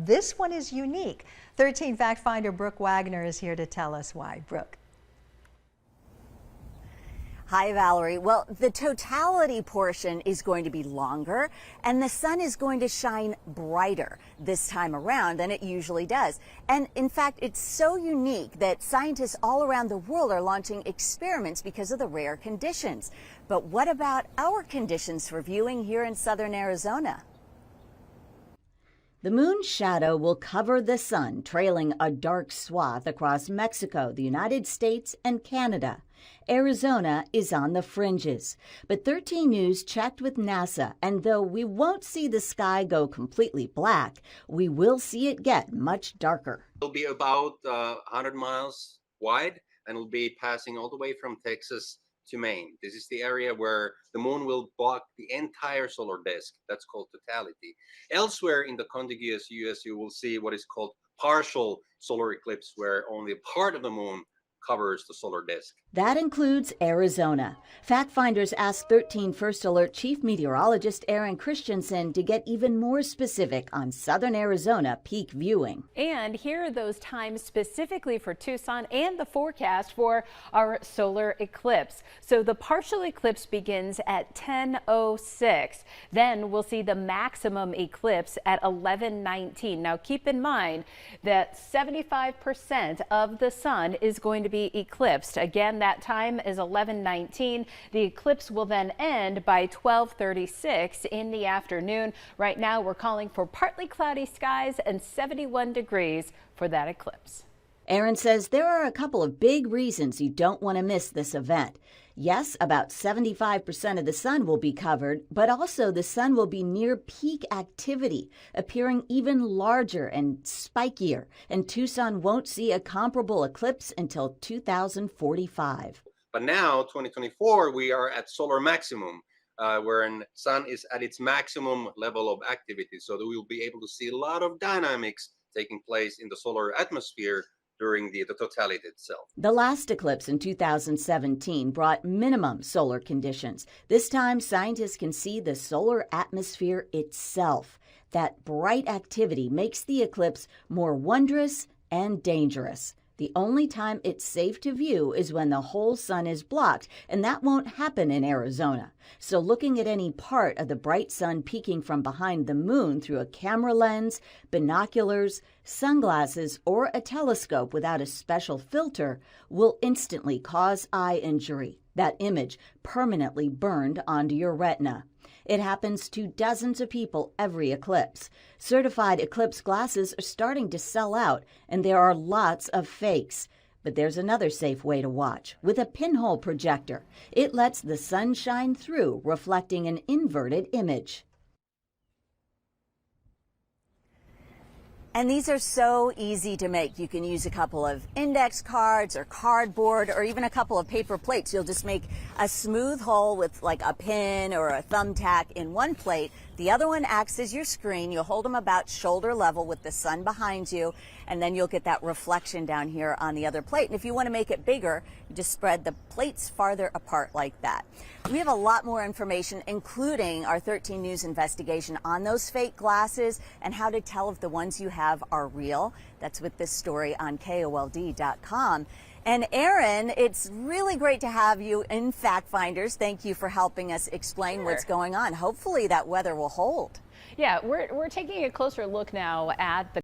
but this one is unique. 13 fact finder Brooke Wagner is here to tell us why. Brooke. Hi, Valerie. Well, the totality portion is going to be longer, and the sun is going to shine brighter this time around than it usually does. And in fact, it's so unique that scientists all around the world are launching experiments because of the rare conditions. But what about our conditions for viewing here in southern Arizona? The moon's shadow will cover the sun, trailing a dark swath across Mexico, the United States, and Canada. Arizona is on the fringes. But 13 News checked with NASA, and though we won't see the sky go completely black, we will see it get much darker. It'll be about 100 miles wide, and it'll be passing all the way from Texas to Maine. This is the area where the moon will block the entire solar disk. That's called totality. Elsewhere in the contiguous US, you will see what is called partial solar eclipse, where only a part of the moon covers the solar disk. That includes Arizona. Fact finders asked 13 First Alert Chief Meteorologist Aaron Christensen to get even more specific on southern Arizona peak viewing. And here are those times specifically for Tucson and the forecast for our solar eclipse. So the partial eclipse begins at 10:06. Then we'll see the maximum eclipse at 11:19. Now keep in mind that 75% of the sun is going to be eclipsed. Again, that time is 11:19. The eclipse will then end by 12:36 in the afternoon. Right now, we're calling for partly cloudy skies and 71 degrees for that eclipse. Aaron says there are a couple of big reasons you don't want to miss this event. Yes, about 75% of the sun will be covered, but also the sun will be near peak activity, appearing even larger and spikier, and Tucson won't see a comparable eclipse until 2045. But now, 2024, we are at solar maximum, where the sun is at its maximum level of activity. So that we'll be able to see a lot of dynamics taking place in the solar atmosphere during the totality itself. The last eclipse in 2017 brought minimum solar conditions. This time, scientists can see the solar atmosphere itself. That bright activity makes the eclipse more wondrous and dangerous. The only time it's safe to view is when the whole sun is blocked, and that won't happen in Arizona. So looking at any part of the bright sun peeking from behind the moon through a camera lens, binoculars, sunglasses, or a telescope without a special filter will instantly cause eye injury. That image permanently burned onto your retina. It happens to dozens of people every eclipse. Certified eclipse glasses are starting to sell out, and there are lots of fakes. But there's another safe way to watch, with a pinhole projector. It lets the sun shine through, reflecting an inverted image. And these are so easy to make. You can use a couple of index cards or cardboard or even a couple of paper plates. You'll just make a smooth hole with like a pin or a thumbtack in one plate. The other one acts as your screen. You'll hold them about shoulder level with the sun behind you, and then you'll get that reflection down here on the other plate. And if you want to make it bigger, you just spread the plates farther apart like that. We have a lot more information, including our 13 News investigation on those fake glasses and how to tell if the ones you have are real. That's with this story on KOLD.com. And Aaron, it's really great to have you in Fact Finders. Thank you for helping us explain what's going on. Hopefully that weather will hold. Yeah, we're taking a closer look now at the